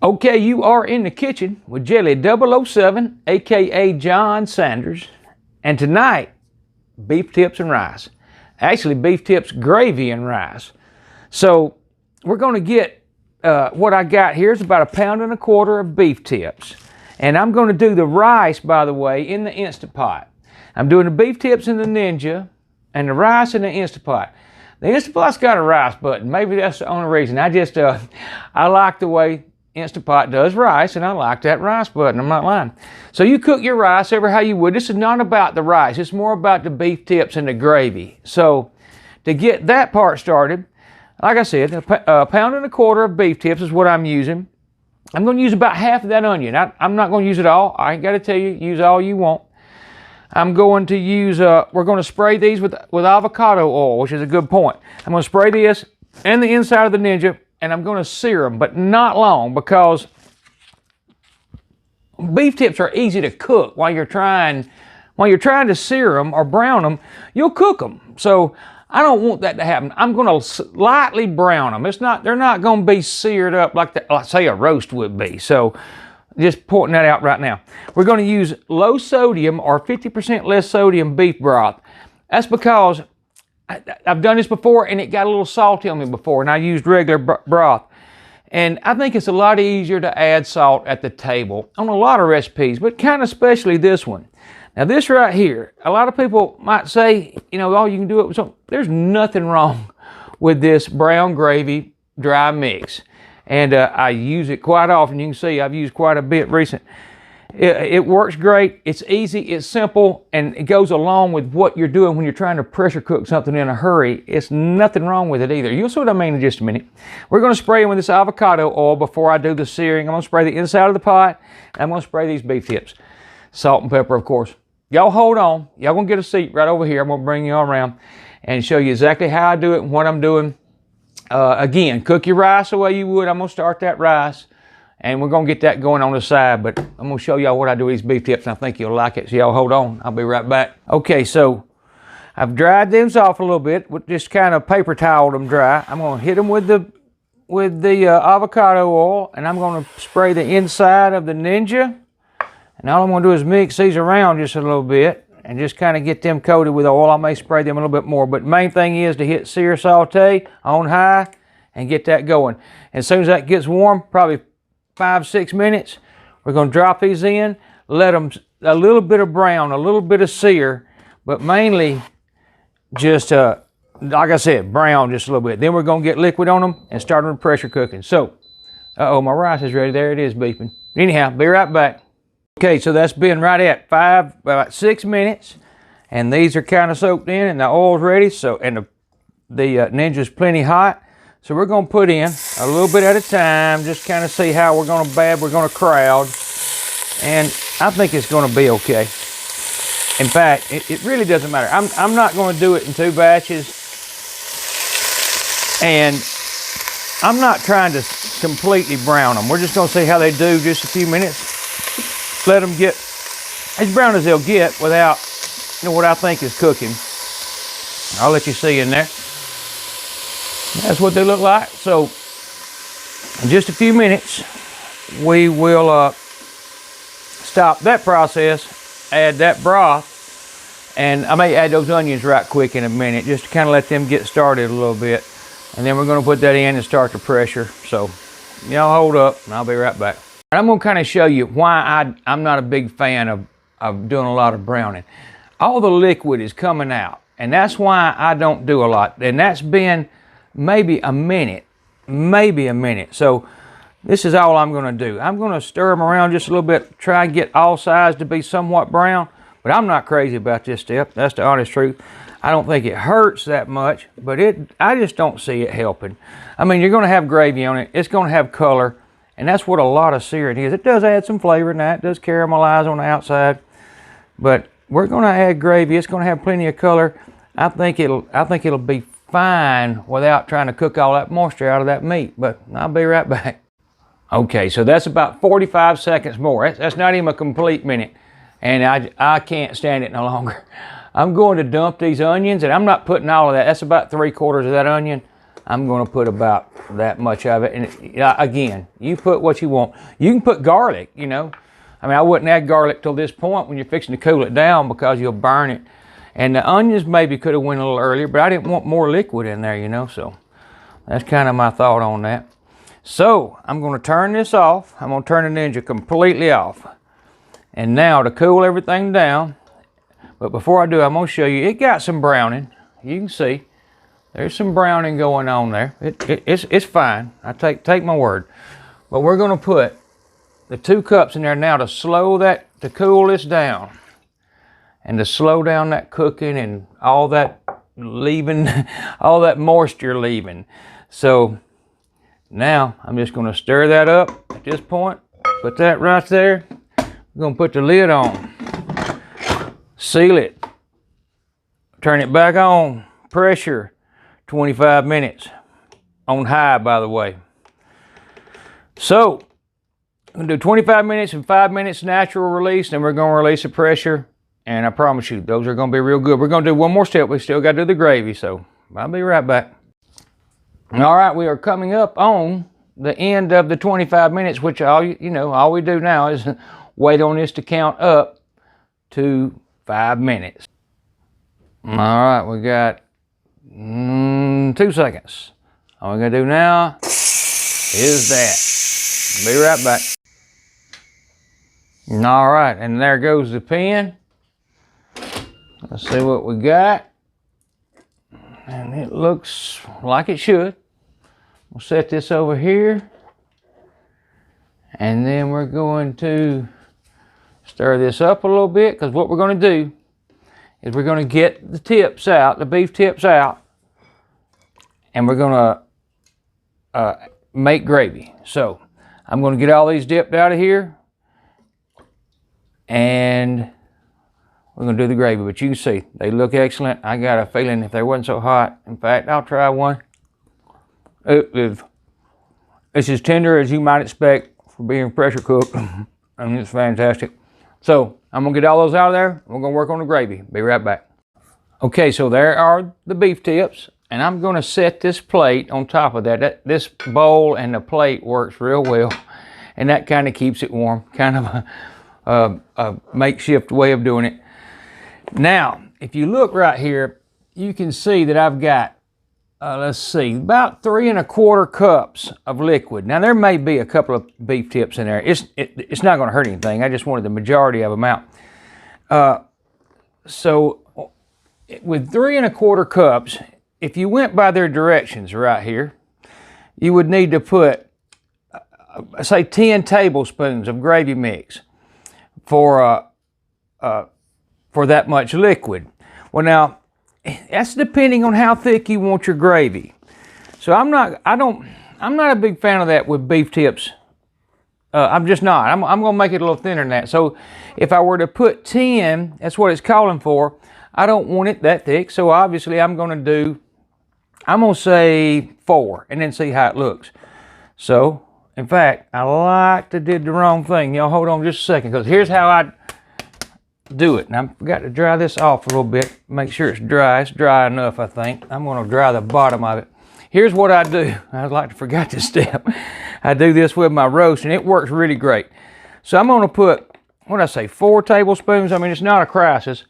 Okay, you are in the kitchen with Jelly 007, aka John Sanders, and tonight, beef tips and rice. Actually, beef tips, gravy, and rice. So we're going to get what I got here is about 1.25 pounds of beef tips, and I'm going to do the rice, by the way, in the Instant Pot. I'm doing the beef tips in the Ninja and the rice in the Instant Pot. The Instant Pot's got a rice button. Maybe that's the only reason. I like the way Instant Pot does rice, and I like that rice button. I'm not lying. So you cook your rice ever how you would. This is not about the rice. It's more about the beef tips and the gravy. So to get that part started, like I said, 1.25 pounds of beef tips is what I'm using. I'm going to use about half of that onion. I'm not going to use it all. I ain't got to tell you, use all you want. I'm going to use, we're going to spray these with avocado oil, which is a good point. I'm going to spray this and the inside of the Ninja, and I'm going to sear them, but not long, because beef tips are easy to cook. While you're trying to sear them or brown them, you'll cook them. So I don't want that to happen. I'm going to slightly brown them. They're not going to be seared up like say a roast would be. So just pointing that out right now. We're going to use low sodium or 50% less sodium beef broth. That's because I've done this before and it got a little salty on me before, and I used regular broth. And I think it's a lot easier to add salt at the table on a lot of recipes, but kind of especially this one. Now this right here, a lot of people might say, you know, oh, you can do it with something. There's nothing wrong with this brown gravy dry mix. And I use it quite often. You can see I've used quite a bit recent. It works great. It's easy, it's simple, and it goes along with what you're doing when you're trying to pressure cook something in a hurry. It's nothing wrong with it either. You'll see what I mean in just a minute. We're going to spray them with this avocado oil before I do the searing. I'm going to spray the inside of the pot, and I'm going to spray these beef tips. Salt and pepper, of course. Y'all hold on. Y'all going to get a seat right over here. I'm going to bring you all around and show you exactly how I do it and what I'm doing. Again, cook your rice the way you would. I'm going to start that rice, and we're going to get that going on the side, but I'm going to show y'all what I do with these beef tips, and I think you'll like it. So y'all hold on. I'll be right back. Okay, so I've dried them off a little bit, with just kind of paper toweled them dry. I'm going to hit them with the avocado oil, and I'm going to spray the inside of the Ninja. And all I'm going to do is mix these around just a little bit and just kind of get them coated with oil. I may spray them a little bit more, but the main thing is to hit sear saute on high and get that going. As soon as that gets warm, probably 5-6 minutes, we're going to drop these in, let them a little bit of brown, a little bit of sear, but mainly just like I said, brown just a little bit. Then we're going to get liquid on them and start them pressure cooking. So, my rice is ready. There it is beeping. Anyhow, be right back. Okay, so that's been right at about 6 minutes, and these are kind of soaked in, and the oil's ready. So, and the Ninja's plenty hot. So we're going to put in a little bit at a time, just kind of see how we're going to crowd, and I think it's going to be okay. In fact, it really doesn't matter. I'm not going to do it in 2 batches, and I'm not trying to completely brown them. We're just going to see how they do just a few minutes. Let them get as brown as they'll get without, you know, what I think is cooking. I'll let you see in there. That's what they look like. So in just a few minutes, we will stop that process, add that broth, and I may add those onions right quick in a minute just to kind of let them get started a little bit. And then we're going to put that in and start the pressure. So y'all hold up and I'll be right back. I'm going to kind of show you why I'm not a big fan of doing a lot of browning. All the liquid is coming out, and that's why I don't do a lot. And that's been maybe a minute. So this is all I'm going to do. I'm going to stir them around just a little bit, try and get all sides to be somewhat brown, but I'm not crazy about this step. That's the honest truth. I don't think it hurts that much, but I just don't see it helping. I mean, you're going to have gravy on it. It's going to have color. And that's what a lot of searing is. It does add some flavor in that. It does caramelize on the outside. But we're going to add gravy. It's going to have plenty of color. I think it'll be fine without trying to cook all that moisture out of that meat. But I'll be right back. Okay, so that's about 45 seconds more. That's not even a complete minute. And I can't stand it no longer. I'm going to dump these onions, and I'm not putting all of that. That's about 3/4 of that onion. I'm going to put about that much of it. And again, you put what you want. You can put garlic, you know. I mean, I wouldn't add garlic till this point when you're fixing to cool it down because you'll burn it. And the onions maybe could have went a little earlier, but I didn't want more liquid in there, you know. So that's kind of my thought on that. So I'm going to turn this off. I'm going to turn the Ninja completely off. And now to cool everything down, but before I do, I'm going to show you, it got some browning. You can see there's some browning going on there. It's fine. I take my word. But we're going to put the 2 cups in there now to to cool this down. And to slow down that cooking and all that leaving, all that moisture leaving. So now I'm just going to stir that up at this point. Put that right there. I'm going to put the lid on. Seal it. Turn it back on. Pressure 25 minutes. On high, by the way. So I'm going to do 25 minutes and 5 minutes natural release. Then we're going to release the pressure. And I promise you, those are going to be real good. We're going to do one more step. We still got to do the gravy. So I'll be right back. All right, we are coming up on the end of the 25 minutes, which all we do now is wait on this to count up to 5 minutes. All right, we got 2 seconds. All we're going to do now is that. Be right back. All right, and there goes the pen. Let's see what we got. And it looks like it should. We'll set this over here. And then we're going to stir this up a little bit, because what we're going to do is we're going to get the tips out, the beef tips out, and we're going to make gravy. So I'm going to get all these dipped out of here, and we're going to do the gravy. But you can see they look excellent. I got a feeling if they wasn't so hot, in fact, I'll try one. It's as tender as you might expect for being pressure cooked. I mean, it's fantastic. So I'm going to get all those out of there. We're going to work on the gravy. Be right back. Okay, so there are the beef tips, and I'm going to set this plate on top of that. This bowl and the plate works real well, and that kind of keeps it warm. Kind of a makeshift way of doing it. Now, if you look right here, you can see that I've got, let's see, about 3 1/4 cups of liquid. Now, there may be a couple of beef tips in there. It's not going to hurt anything. I just wanted the majority of them out. So, with 3 1/4 cups, if you went by their directions right here, you would need to put, say, 10 tablespoons of gravy mix for that much liquid. Well, now, that's depending on how thick you want your gravy. So I'm not a big fan of that with beef tips. I'm just not. I'm going to make it a little thinner than that. So if I were to put 10, that's what it's calling for. I don't want it that thick. So obviously I'm going to say 4 and then see how it looks. So, in fact, I like to did the wrong thing. Y'all hold on just a second, because here's how I do it. Now, I forgot to dry this off a little bit. Make sure it's dry. It's dry enough, I think. I'm going to dry the bottom of it. Here's what I do. I like to forget this step. I do this with my roast, and it works really great. So I'm going to put, what did I say, 4 tablespoons? I mean, it's not a crisis.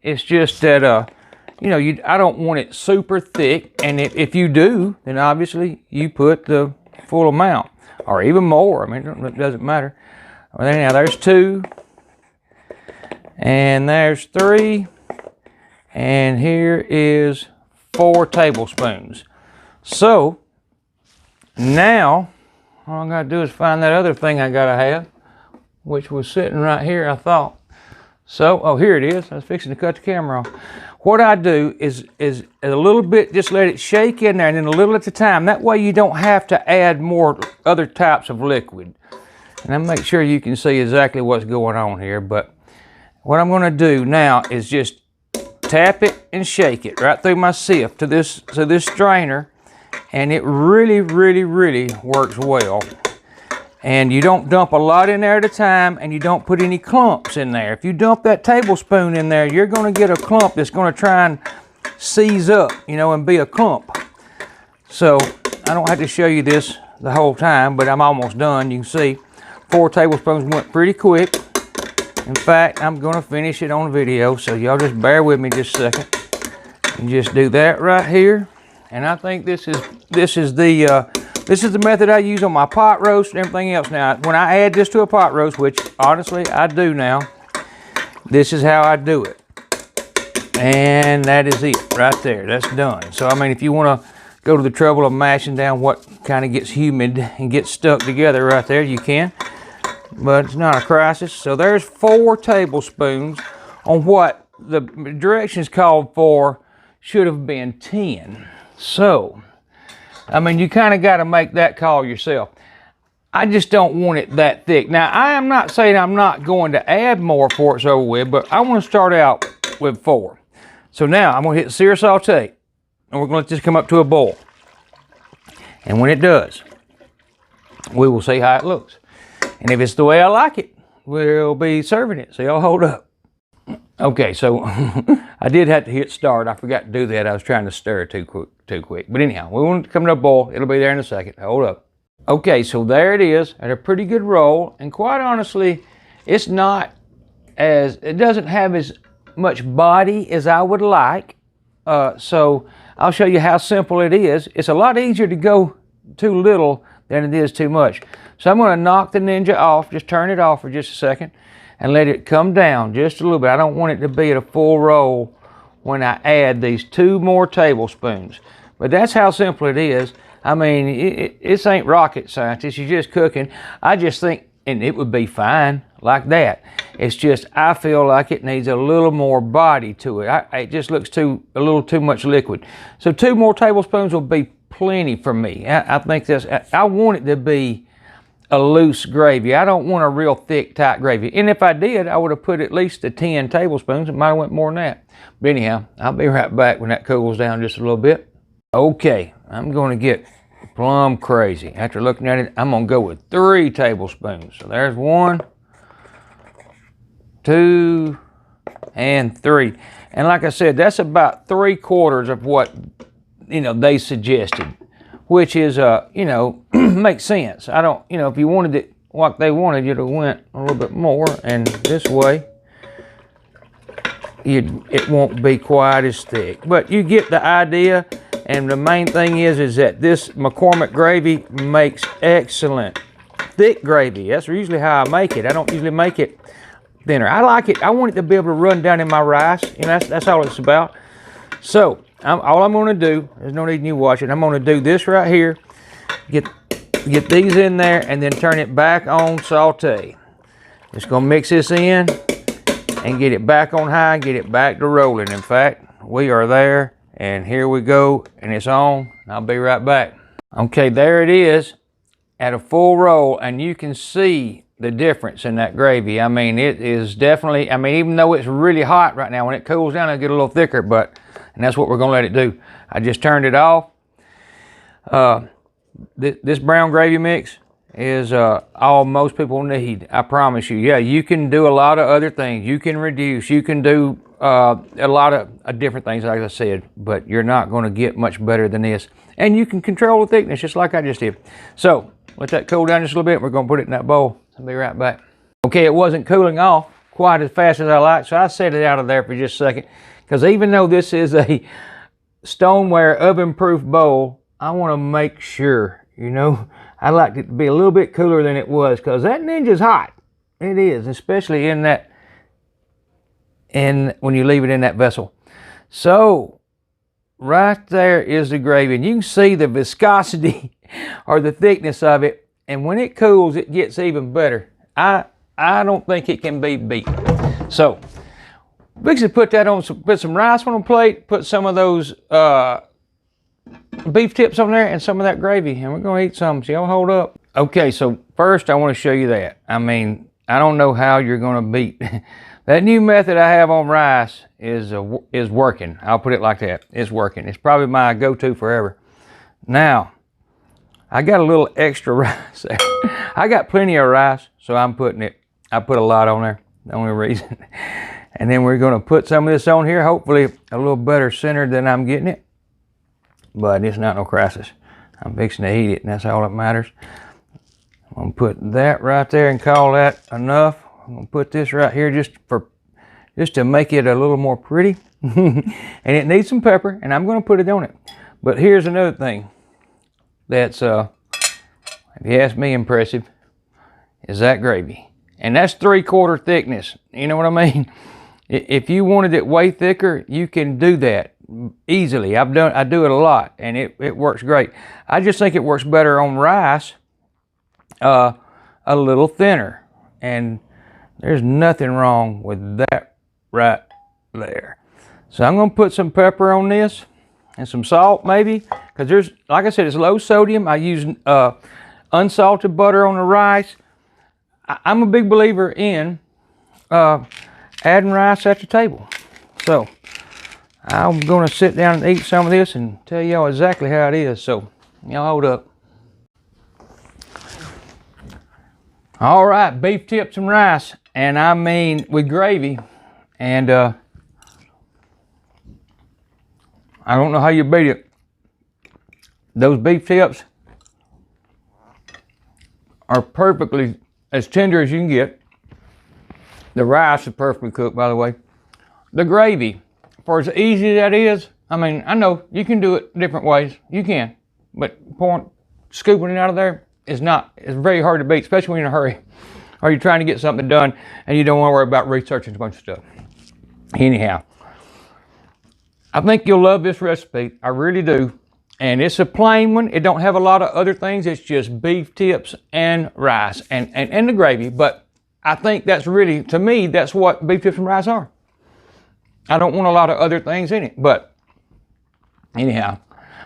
It's just that, I don't want it super thick. And if you do, then obviously you put the full amount, or even more. I mean, it doesn't matter. Well, now there's 2. And there's 3, and here is 4 tablespoons. So now all I gotta do is find that other thing I gotta have, which was sitting right here, I thought. So, oh, here it is. I was fixing to cut the camera off. What I do is a little bit, just let it shake in there, and then a little at a time. That way you don't have to add more other types of liquid. And I'll make sure you can see exactly what's going on here. But what I'm going to do now is just tap it and shake it right through my sieve to this strainer, and it really, really, really works well. And you don't dump a lot in there at a time, and you don't put any clumps in there. If you dump that tablespoon in there, you're going to get a clump that's going to try and seize up, and be a clump. So I don't have to show you this the whole time, but I'm almost done. You can see 4 tablespoons went pretty quick. In fact, I'm gonna finish it on video, so y'all just bear with me just a second. And just do that right here. And I think this is the method I use on my pot roast and everything else. Now, when I add this to a pot roast, which honestly I do now, this is how I do it. And that is it right there. That's done. So I mean, if you want to go to the trouble of mashing down what kind of gets humid and gets stuck together right there, you can. But it's not a crisis. So there's 4 tablespoons on what the directions called for should have been 10. So, I mean, you kind of got to make that call yourself. I just don't want it that thick. Now, I am not saying I'm not going to add more before it's over with, but I want to start out with 4. So now I'm going to hit sear saute, and we're going to let this come up to a boil. And when it does, we will see how it looks. And if it's the way I like it, we'll be serving it. So y'all hold up. Okay, so I did have to hit start. I forgot to do that. I was trying to stir it too quick. But anyhow, we want it to come to a boil. It'll be there in a second. Hold up. Okay, so there it is at a pretty good roll. And quite honestly, it doesn't have as much body as I would like. So I'll show you how simple it is. It's a lot easier to go too little than it is too much. So I'm going to knock the Ninja off. Just turn it off for just a second. And let it come down just a little bit. I don't want it to be at a full roll when I add these 2 more tablespoons. But that's how simple it is. I mean, this ain't rocket science. It's just cooking. I just think, and it would be fine like that. It's just, I feel like it needs a little more body to it. It just looks a little too much liquid. So 2 more tablespoons will be plenty for me. I think I want it to be a loose gravy. I don't want a real thick, tight gravy. And if I did, I would have put at least 10 tablespoons. It might have went more than that. But anyhow, I'll be right back when that cools down just a little bit. Okay, I'm going to get plumb crazy. After looking at it, I'm going to go with 3 tablespoons. So there's 1, 2, and 3. And like I said, that's about 3/4 of what, they suggested. Which is, makes sense. I don't, if you wanted it like they wanted, you'd have went a little bit more. And this way, it won't be quite as thick. But you get the idea. And the main thing is that this McCormick gravy makes excellent thick gravy. That's usually how I make it. I don't usually make it thinner. I like it. I want it to be able to run down in my rice. That's all it's about. So, all I'm going to do, there's no need you watching, I'm going to do this right here, get these in there, and then turn it back on saute. Just going to mix this in and get it back on high and get it back to rolling. In fact, we are there, and here we go, and it's on. I'll be right back. Okay, there it is at a full roll, and you can see the difference in that gravy. I mean, it is definitely, even though it's really hot right now, when it cools down, it'll get a little thicker, and that's what we're going to let it do. I just turned it off. This brown gravy mix is all most people need. I promise you. Yeah, you can do a lot of other things. You can reduce. You can do a lot of different things, like I said, but you're not going to get much better than this. And you can control the thickness just like I just did. So let that cool down just a little bit. We're going to put it in that bowl. I'll be right back. Okay, it wasn't cooling off quite as fast as I like, so I set it out of there for just a second. Because even though this is a stoneware oven-proof bowl, I want to make sure, I like it to be a little bit cooler than it was, because that Ninja's hot. It is, especially when you leave it in that vessel. So, right there is the gravy, and you can see the viscosity or the thickness of it, and when it cools, it gets even better. I don't think it can be beat. So, we should put that on, put some rice on a plate, put some of those beef tips on there and some of that gravy, and we're going to eat some, so y'all hold up. Okay, so first I want to show you that. I don't know how you're going to beat. That new method I have on rice is working. I'll put it like that. It's working. It's probably my go-to forever. Now, I got a little extra rice there. I got plenty of rice, so I put a lot on there, the only reason. And then we're going to put some of this on here, hopefully a little better centered than I'm getting it. But it's not no crisis. I'm fixing to eat it, and that's all that matters. I'm gonna put that right there and call that enough. I'm gonna put this right here just to make it a little more pretty. And it needs some pepper, and I'm gonna put it on it. But here's another thing that's, if you ask me, impressive, is that gravy. And that's 3/4 thickness. You know what I mean? If you wanted it way thicker, you can do that easily. I do it a lot, and it works great. I just think it works better on rice, a little thinner. And there's nothing wrong with that right there. So I'm gonna put some pepper on this and some salt maybe, because there's, like I said, it's low sodium. I use unsalted butter on the rice. I'm a big believer in adding rice at the table. So I'm gonna sit down and eat some of this and tell y'all exactly how it is. So y'all hold up. All right, beef tips and rice, and I mean with gravy. And I don't know how you beat it. Those beef tips are perfectly as tender as you can get. The rice is perfectly cooked, by the way. The gravy, for as easy as that is, I mean, I know you can do it different ways. You can, but scooping it out of there is not. It's very hard to beat, especially when you're in a hurry, or you're trying to get something done and you don't want to worry about researching a bunch of stuff. Anyhow, I think you'll love this recipe. I really do. And it's a plain one. It don't have a lot of other things. It's just beef tips and rice and the gravy. But I think that's really, to me, that's what beef tips and rice are. I don't want a lot of other things in it. But anyhow,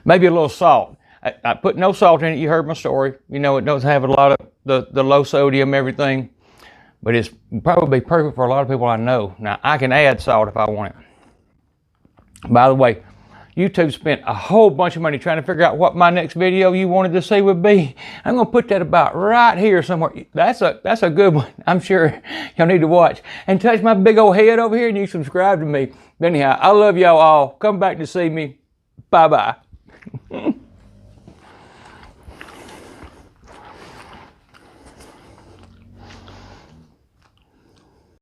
maybe a little salt. I put no salt in it. You heard my story. You know, it does have a lot of the low sodium, everything. But it's probably perfect for a lot of people I know. Now, I can add salt if I want it. By the way, YouTube spent a whole bunch of money trying to figure out what my next video you wanted to see would be. I'm gonna put that about right here somewhere. That's a good one. I'm sure y'all need to watch. And touch my big old head over here and you subscribe to me. But anyhow, I love y'all all. Come back to see me. Bye-bye.